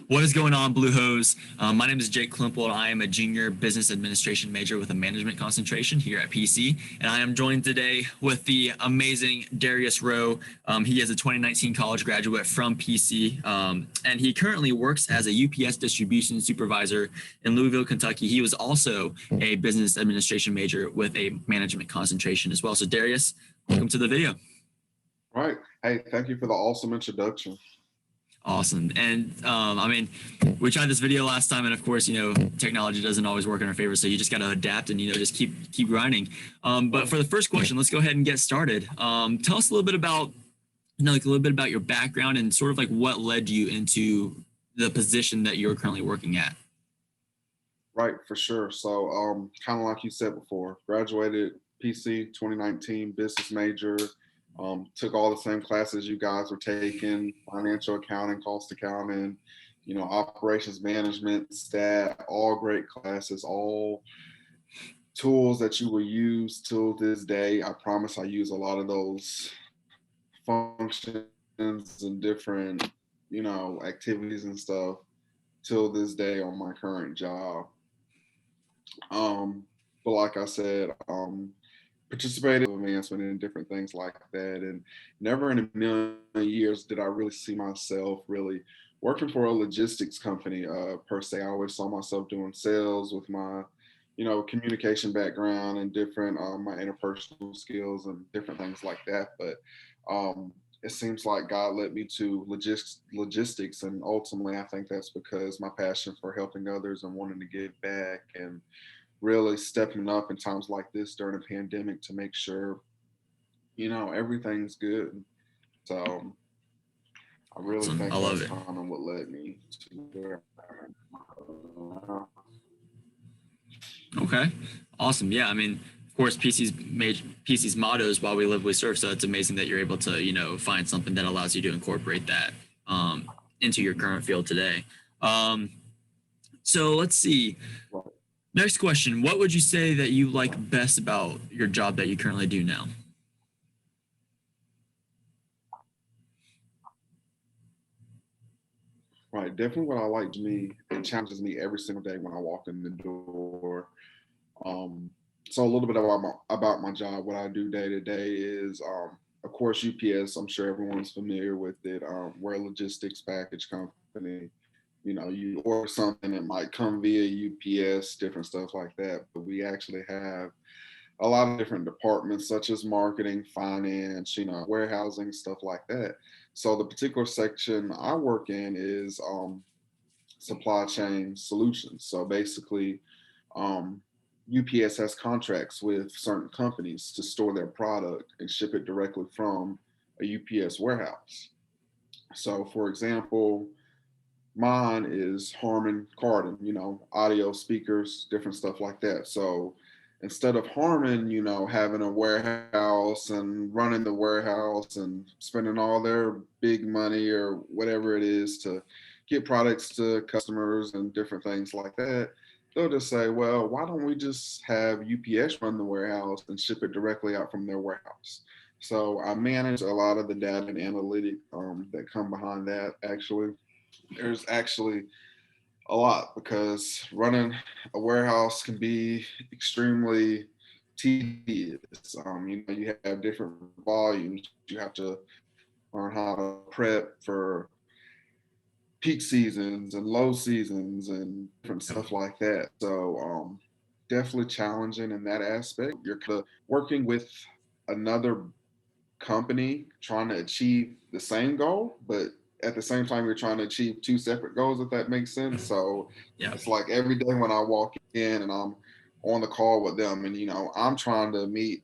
What is going on, Blue Hose? My name is Jake Klimpel, and I am a junior business administration major with a management concentration here at PC. And I am joined today with the amazing Darrius Rowe. He is a 2019 college graduate from PC, and he currently works as a UPS distribution supervisor in Louisville, Kentucky. He was also a business administration major with a management concentration as well. So Darrius, welcome to the video. Right. Hey, thank you for the awesome introduction. Awesome. And we tried this video last time, and of course, technology doesn't always work in our favor. So you just got to adapt and, just keep grinding. But for the first question, let's go ahead and get started. Tell us a little bit about, your background and sort of like what led you into the position that you're currently working at. Right, for sure. So kind of like you said before, graduated PC 2019, business major. Took all the same classes you guys were taking: financial accounting, cost accounting, operations management, stat, all great classes, all tools that you will use till this day. I promise I use a lot of those functions and different, activities and stuff till this day on my current job. But like I said, participated in advancement and different things like that. And never in a million years did I really see myself really working for a logistics company per se. I always saw myself doing sales with my, communication background and different, my interpersonal skills and different things like that. But it seems like God led me to logistics. And ultimately, I think that's because my passion for helping others and wanting to give back and really stepping up in times like this during a pandemic to make sure, everything's good. So I really Awesome. think I love that's it. kind of what led me to where I am. Okay. Awesome. Yeah. Of course, PC's motto is "While we live, we serve." So it's amazing that you're able to, find something that allows you to incorporate that into your current field today. So let's see. Next question. What would you say that you like best about your job that you currently do now? Right. Definitely what I like to me, it challenges me every single day when I walk in the door. So a little bit about my job. What I do day to day is, of course, UPS. I'm sure everyone's familiar with it. We're a logistics package company. You order something, it might come via UPS, different stuff like that. But we actually have a lot of different departments, such as marketing, finance, warehousing, stuff like that. So the particular section I work in is supply chain solutions. So basically, UPS has contracts with certain companies to store their product and ship it directly from a UPS warehouse. So, for example, mine is Harman Kardon, audio speakers, different stuff like that. So instead of Harman, having a warehouse and running the warehouse and spending all their big money or whatever it is to get products to customers and different things like that, they'll just say, well, why don't we just have UPS run the warehouse and ship it directly out from their warehouse? So I manage a lot of the data and analytic that come behind that. Actually, there's actually a lot because running a warehouse can be extremely tedious. You have different volumes. You have to learn how to prep for peak seasons and low seasons and different stuff like that. So definitely challenging in that aspect. You're kind of working with another company trying to achieve the same goal, but at the same time you're trying to achieve two separate goals, if that makes sense. So Yeah. it's like every day when I walk in and I'm on the call with them and I'm trying to meet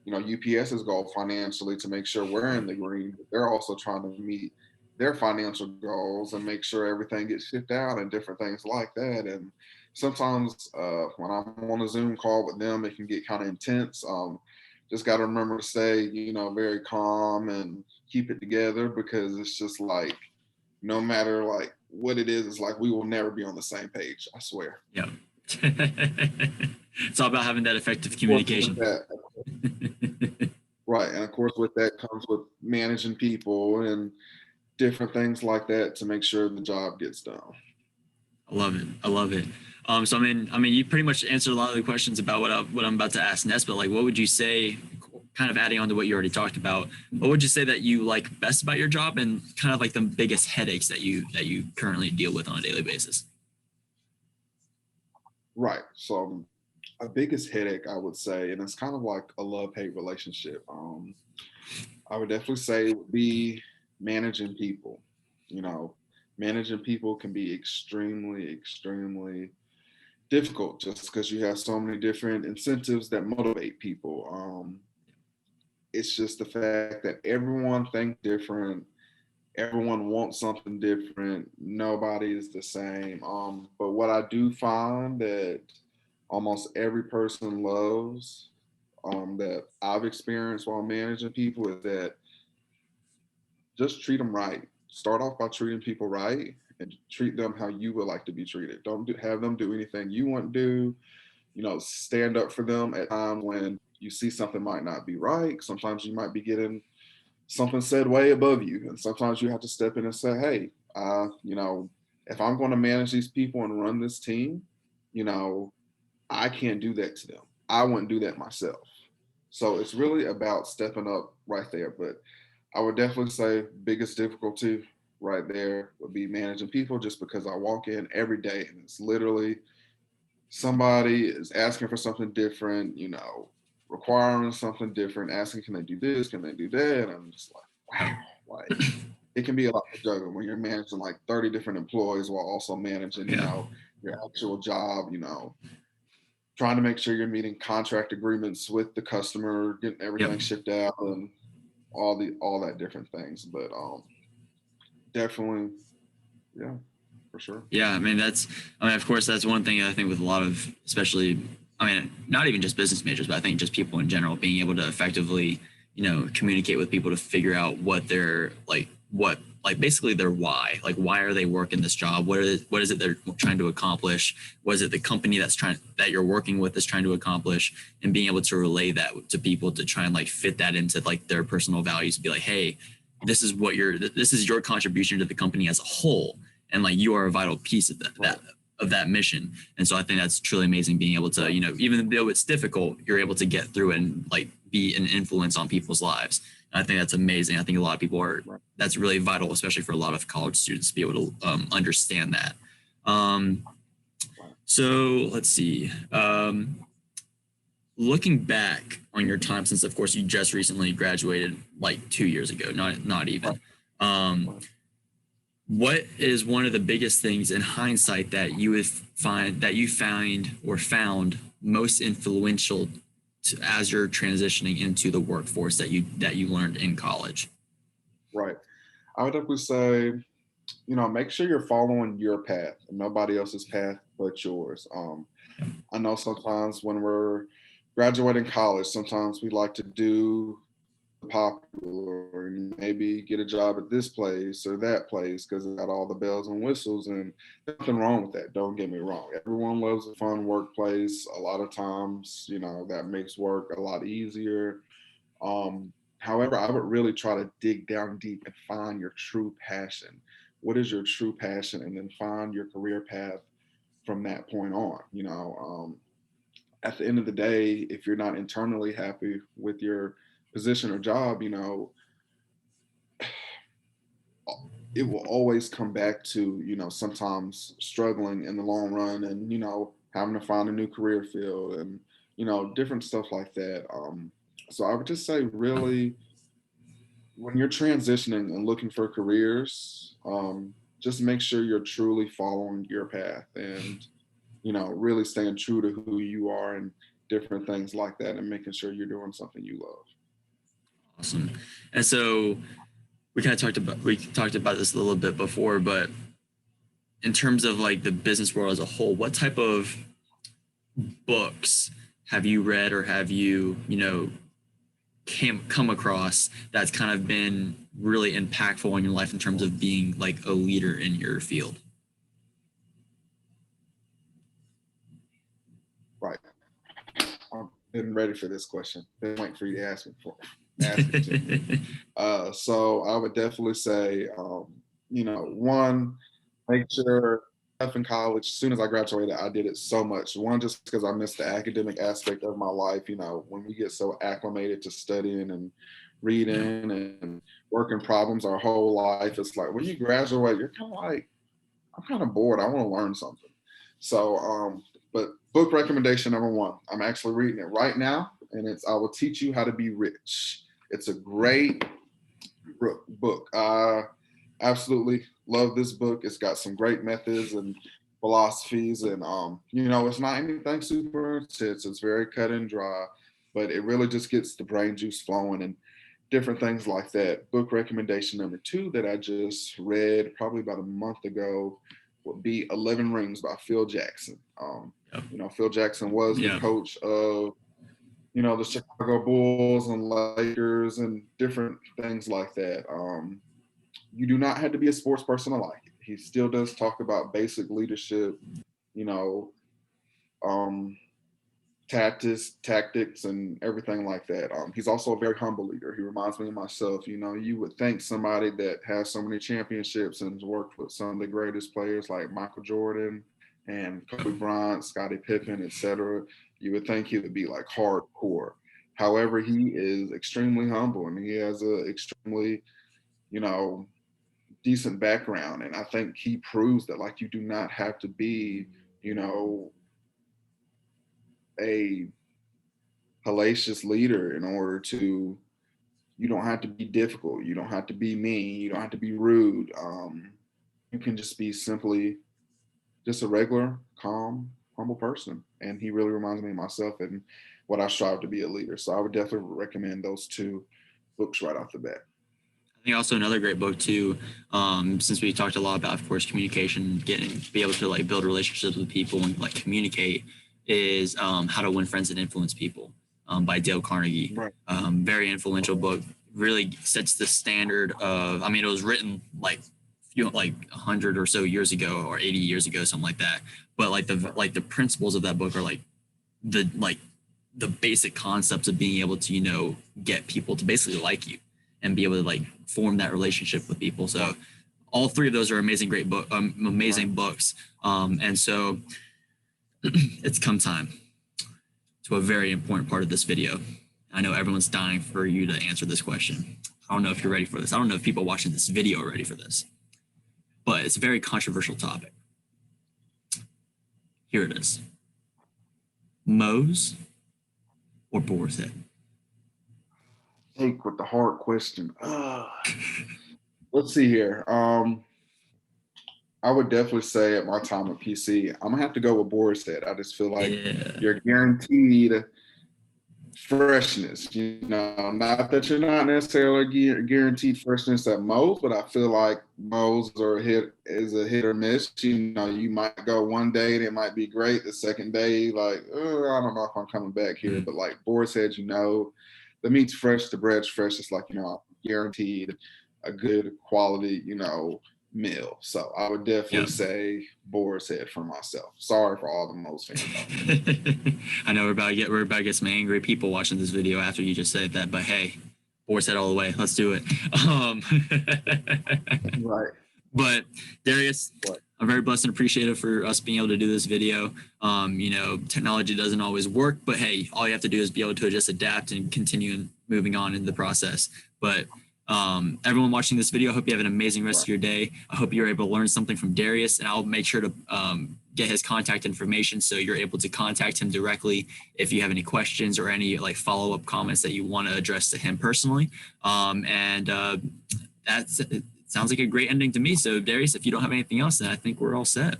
UPS's goal financially to make sure we're in the green, but they're also trying to meet their financial goals and make sure everything gets shipped out and different things like that. And sometimes when I'm on a Zoom call with them, it can get kind of intense. Just got to remember to stay, very calm and keep it together, because it's just like, no matter like what it is, it's like we will never be on the same page. I swear. Yeah. It's all about having that effective communication. Right. And of course, with that comes with managing people and different things like that to make sure the job gets done. I love it. I love it. So you pretty much answered a lot of the questions about what I'm about to ask next. But like, what would you say, kind of adding on to what you already talked about? What would you say that you like best about your job, and kind of like the biggest headaches that you currently deal with on a daily basis? Right. So a biggest headache, I would say, and it's kind of like a love-hate relationship. I would definitely say would be managing people. You know, managing people can be extremely, extremely difficult just because you have so many different incentives that motivate people. It's just the fact that everyone thinks different, everyone wants something different, nobody is the same. But what I do find that almost every person loves, that I've experienced while managing people, is that just treat them right. Start off by treating people right and treat them how you would like to be treated. Don't have them do anything you want to do. Stand up for them at times when you see something might not be right. Sometimes you might be getting something said way above you. And sometimes you have to step in and say, hey, if I'm going to manage these people and run this team, you know, I can't do that to them. I wouldn't do that myself. So it's really about stepping up right there. But I would definitely say biggest difficulty right there would be managing people, just because I walk in every day and it's literally somebody is asking for something different, requiring something different, asking, can they do this? Can they do that? And I'm just like, wow, like it can be a lot to juggle when you're managing like 30 different employees while also managing, Yeah. your actual job, trying to make sure you're meeting contract agreements with the customer, getting Yep. everything shipped out and all that different things. But definitely, yeah, for sure. Yeah, of course, that's one thing I think with a lot of, especially, not even just business majors, but I think just people in general, being able to effectively, communicate with people to figure out what they're basically their why, like why are they working this job? What is it they're trying to accomplish? What is it the company that you're working with is trying to accomplish? And being able to relay that to people to try and like fit that into like their personal values, be like, hey, this is your contribution to the company as a whole, and like you are a vital piece of that mission. And so I think that's truly amazing, being able to, even though it's difficult, you're able to get through and like be an influence on people's lives. And I think that's amazing. I think a lot of people that's really vital, especially for a lot of college students, to be able to understand that. So let's see. Looking back on your time, since of course you just recently graduated like 2 years ago, not even. What is one of the biggest things in hindsight that you found most influential as you're transitioning into the workforce that you learned in college? Right. I would definitely say, make sure you're following your path and nobody else's path but yours. I know sometimes when we're graduating college, sometimes we like to do popular and maybe get a job at this place or that place because it got all the bells and whistles, and nothing wrong with that. Don't get me wrong. Everyone loves a fun workplace. A lot of times, that makes work a lot easier. However, I would really try to dig down deep and find your true passion. What is your true passion? And then find your career path from that point on. At the end of the day, if you're not internally happy with your position or job, it will always come back to, sometimes struggling in the long run and, having to find a new career field and, different stuff like that. So I would just say, really, when you're transitioning and looking for careers, just make sure you're truly following your path and, really staying true to who you are and different things like that, and making sure you're doing something you love. Awesome. And so we talked about this a little bit before, but in terms of like the business world as a whole, what type of books have you read or have you, come across that's kind of been really impactful in your life in terms of being like a leader in your field? Right. I've been ready for this question. Been waiting for you to ask me for. ask it to me. So I would definitely say, one, make sure in college, as soon as I graduated, I did it so much. One, just because I missed the academic aspect of my life. When we get so acclimated to studying and Yeah. reading and working problems our whole life, it's like when you graduate, you're kind of like, I'm kind of bored. I want to learn something. So, but book recommendation number one, I'm actually reading it right now, and it's I Will Teach You How to Be Rich. It's a great book. I absolutely love this book. It's got some great methods and philosophies, and it's not anything super intense. It's very cut and dry, but it really just gets the brain juice flowing and different things like that. Book recommendation number two that I just read probably about a month ago would be 11 Rings by Phil Jackson. Phil Jackson was the coach of the Chicago Bulls and Lakers and different things like that. You do not have to be a sports person to like it. He still does talk about basic leadership, you know, um, tactics, and everything like that. He's also a very humble leader. He reminds me of myself. You would think somebody that has so many championships and has worked with some of the greatest players like Michael Jordan and Kobe Bryant, Scottie Pippen, etc. You would think he would be like hardcore. However, he is extremely humble and he has a extremely, decent background. And I think he proves that like you do not have to be, a hellacious leader in order to you don't have to be difficult, you don't have to be mean, you don't have to be rude. You can just be simply just a regular calm humble person, and he really reminds me of myself and what I strive to be a leader. So I would definitely recommend those two books right off the bat. I think also another great book too, since we talked a lot about, of course, communication, be able to like build relationships with people and like communicate, is How to Win Friends and Influence People, by Dale Carnegie. Right. Very influential book. Really sets the standard of. I mean, it was written like 100 or so years ago, or 80 years ago, something like that. But like the principles of that book are like the basic concepts of being able to get people to basically like you and be able to like form that relationship with people. So all three of those are amazing books. And so it's come time to a very important part of this video. I know everyone's dying for you to answer this question. I don't know if you're ready for this. I don't know if people watching this video are ready for this, but it's a very controversial topic. Here it is. Moe's or Boar's Head? Take with the hard question. Let's see here. I would definitely say at my time at PC, I'm gonna have to go with Boar's Head. I just feel like you're guaranteed freshness. Not that you're not necessarily guaranteed freshness at Moe's, but I feel like Moe's is a hit or miss. You might go one day and it might be great. The second day, like, I don't know if I'm coming back here. But like Boar's Head, the meat's fresh, the bread's fresh. It's like, guaranteed a good quality, meal. So I would definitely say Boar's Head for myself. Sorry for all the Moe's fans. I know we're about to get some angry people watching this video after you just said that, but hey, Boar's Head all the way. Let's do it. Right. But Darrius, I'm very blessed and appreciative for us being able to do this video. Technology doesn't always work, but hey, all you have to do is be able to just adapt and continue moving on in the process. But everyone watching this video, I hope you have an amazing rest of your day. I hope you're able to learn something from Darrius, and I'll make sure to get his contact information so you're able to contact him directly if you have any questions or any like follow-up comments that you want to address to him personally. It sounds like a great ending to me. So Darrius, if you don't have anything else, then I think we're all set.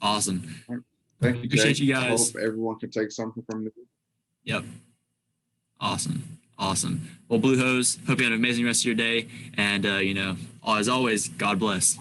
Awesome. Thank you, Appreciate Jake. you guys. I hope everyone can take something from this. Yep. Awesome. Well, Blue Hose, hope you have an amazing rest of your day. And, as always, God bless.